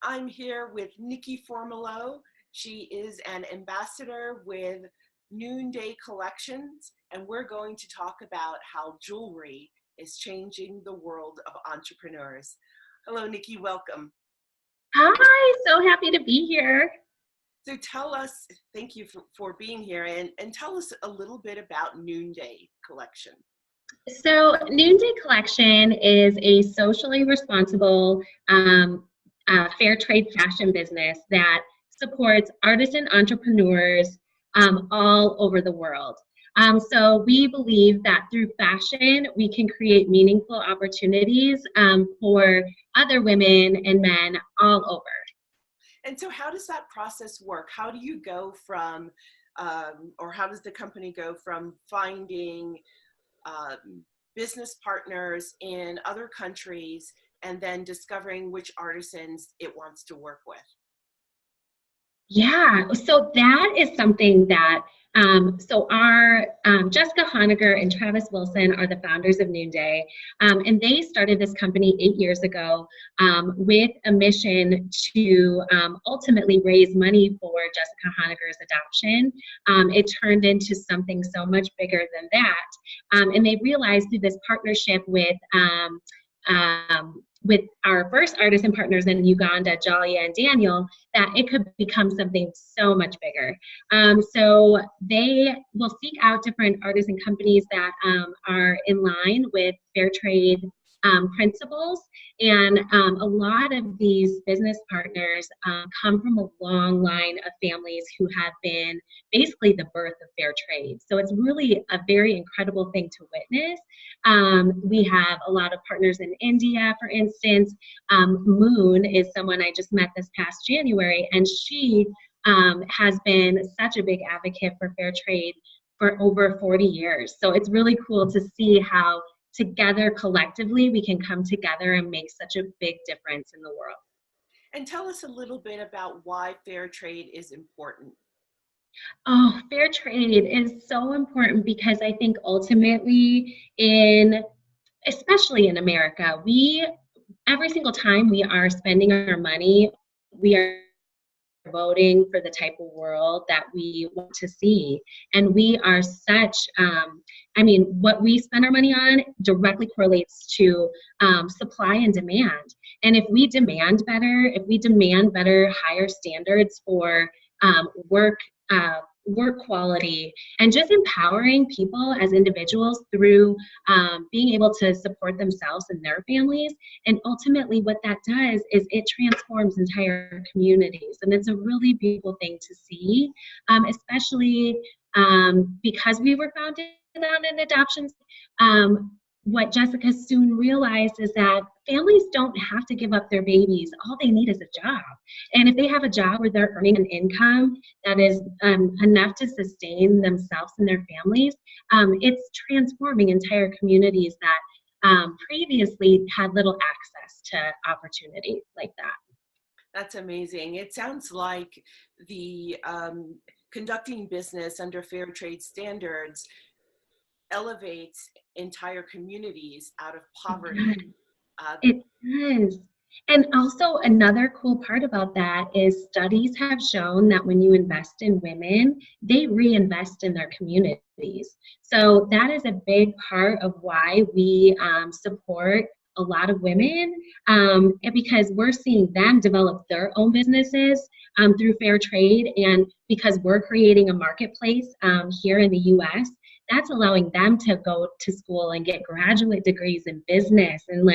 I'm here with Nikki Formolo. She is an ambassador with Noonday Collections, and we're going to talk about how jewelry is changing the world of entrepreneurs. Hello, Nikki, welcome. Hi, so happy to be here. So tell us, thank you for being here, and tell us a little bit about Noonday Collection. So Noonday Collection is a socially responsible Fairtrade fashion business that supports artisan entrepreneurs all over the world. So we believe that through fashion, we can create meaningful opportunities for other women and men all over. And so how does that process work? How do you go from, or how does the company go from finding business partners in other countries and then discovering which artisans it wants to work with? Yeah, so that is something that, so our Jessica Honegger and Travis Wilson are the founders of Noonday, and they started this company 8 years ago with a mission to ultimately raise money for Jessica Honegger's adoption. It turned into something so much bigger than that, and they realized through this partnership with our first artisan partners in Uganda, Jalia and Daniel, that it could become something so much bigger. So they will seek out different artisan companies that are in line with Fairtrade principles. And a lot of these business partners come from a long line of families who have been basically the birth of Fairtrade. So it's really a very incredible thing to witness. We have a lot of partners in India, for instance. Moon is someone I just met this past January, and she has been such a big advocate for Fairtrade for over 40 years. So it's really cool to see how together collectively we can come together and make such a big difference in the world. And tell us a little bit about why fair trade is important. Oh, fair trade is so important because I think ultimately especially in America, every single time we are spending our money, we are voting for the type of world that we want to see. And we are what we spend our money on directly correlates to supply and demand. And if we demand better, higher standards for work quality, and just empowering people as individuals through being able to support themselves and their families. And ultimately what that does is it transforms entire communities. And it's a really beautiful thing to see, especially because we were founded on an adoption. What Jessica soon realized is that families don't have to give up their babies. All they need is a job. And if they have a job where they're earning an income that is enough to sustain themselves and their families, it's transforming entire communities that previously had little access to opportunity like that. That's amazing. It sounds like the conducting business under fair trade standards elevates entire communities out of poverty. It does. And also another cool part about that is studies have shown that when you invest in women, they reinvest in their communities. So that is a big part of why we support a lot of women, because we're seeing them develop their own businesses through fair trade, and because we're creating a marketplace here in the US, that's allowing them to go to school and get graduate degrees in business. And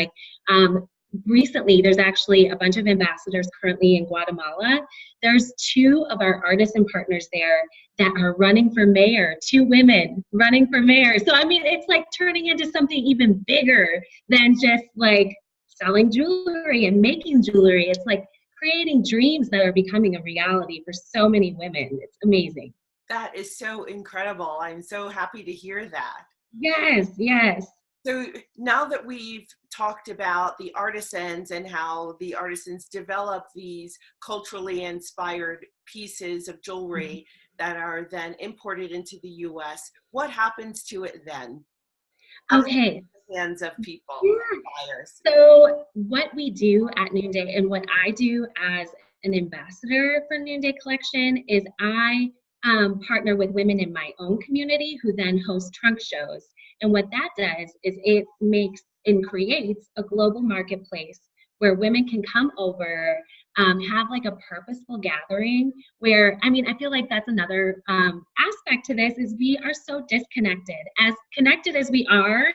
recently, there's actually a bunch of ambassadors currently in Guatemala. There's 2 of our artisan partners there that are running for mayor, 2 women running for mayor. So, it's like turning into something even bigger than just like selling jewelry and making jewelry. It's like creating dreams that are becoming a reality for so many women. It's amazing. That is so incredible. I'm so happy to hear that. Yes, yes. So now that we've talked about the artisans and how the artisans develop these culturally inspired pieces of jewelry that are then imported into the US, what happens to it then? How does it Okay. get in the hands of people, Yeah. buyers? So what we do at Noonday and what I do as an ambassador for Noonday Collection is I partner with women in my own community who then host trunk shows. And what that does is it makes and creates a global marketplace where women can come over, have like a purposeful gathering where, I mean, I feel like that's another aspect to this is we are so disconnected. As connected as we are,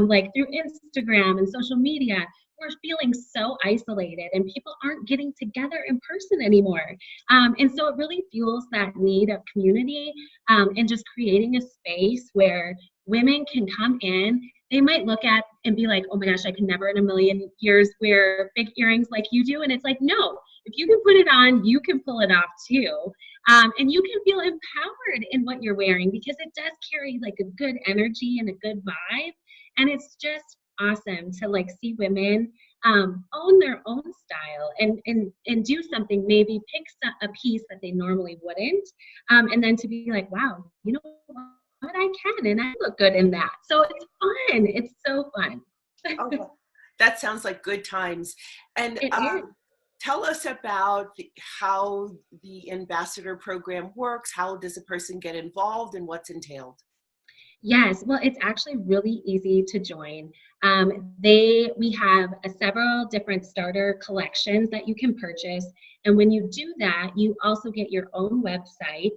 like through Instagram and social media, we're feeling so isolated and people aren't getting together in person anymore. And so it really fuels that need of community and just creating a space where women can come in. They might look at and be like, oh my gosh, I can never in a million years wear big earrings like you do. And it's like, no, if you can put it on, you can pull it off too. And you can feel empowered in what you're wearing because it does carry like a good energy and a good vibe. And it's just awesome to like see women own their own style and do something, maybe pick a piece that they normally wouldn't, and then to be like, wow, you know what, I can, and I look good in that. So it's fun. It's so fun. Oh, that sounds like good times. And It is. tell us about how the ambassador program works. How does a person get involved and what's entailed? Yes, well, it's actually really easy to join. We have several different starter collections that you can purchase, and when you do that, you also get your own website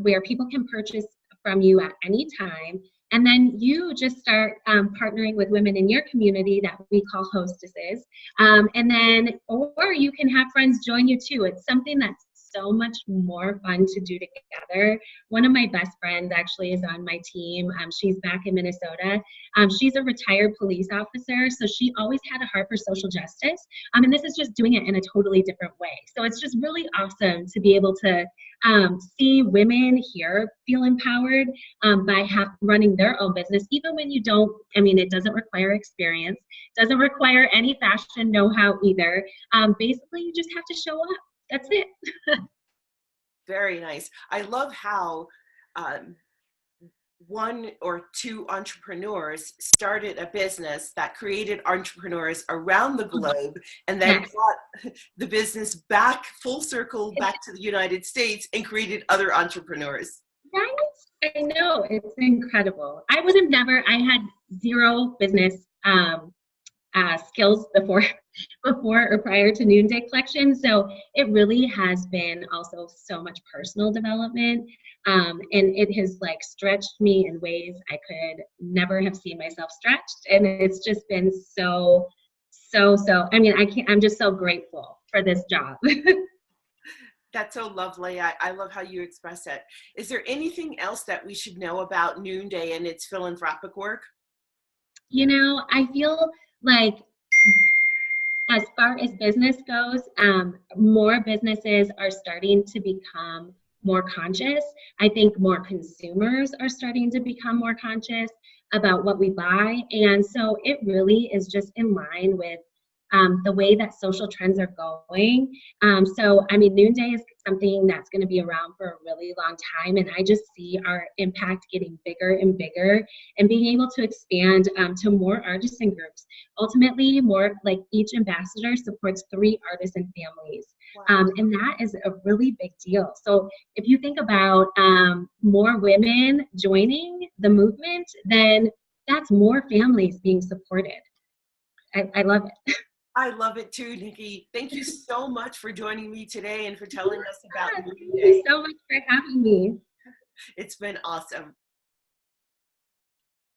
where people can purchase from you at any time. And then you just start partnering with women in your community that we call hostesses. And then, or you can have friends join you too. It's something that's so much more fun to do together. One of my best friends actually is on my team. She's back in Minnesota. She's a retired police officer, so she always had a heart for social justice. And this is just doing it in a totally different way. So it's just really awesome to be able to see women here feel empowered by running their own business, even when you don't, I mean, it doesn't require experience, doesn't require any fashion know-how either. Basically, you just have to show up. That's it. Very nice. I love how one or two entrepreneurs started a business that created entrepreneurs around the globe and then Yes. brought the business back full circle back to the United States and created other entrepreneurs. Right? I know. It's incredible. I had zero business skills before or prior to Noonday Collection. So it really has been also so much personal development. And it has like stretched me in ways I could never have seen myself stretched. And it's just been so, I mean, I'm just so grateful for this job. That's so lovely. I love how you express it. Is there anything else that we should know about Noonday and its philanthropic work? You know, I feel like as far as business goes, more businesses are starting to become more conscious. I think more consumers are starting to become more conscious about what we buy. And so it really is just in line with the way that social trends are going. So, I mean, Noonday is something that's going to be around for a really long time. And I just see our impact getting bigger and bigger and being able to expand to more artisan groups. Ultimately, more like each ambassador supports 3 artisan families. Wow. And that is a really big deal. So if you think about more women joining the movement, then that's more families being supported. I love it. I love it too, Nikki. Thank you so much for joining me today and for telling us about Thank you Noonday. so much for having me. It's been awesome.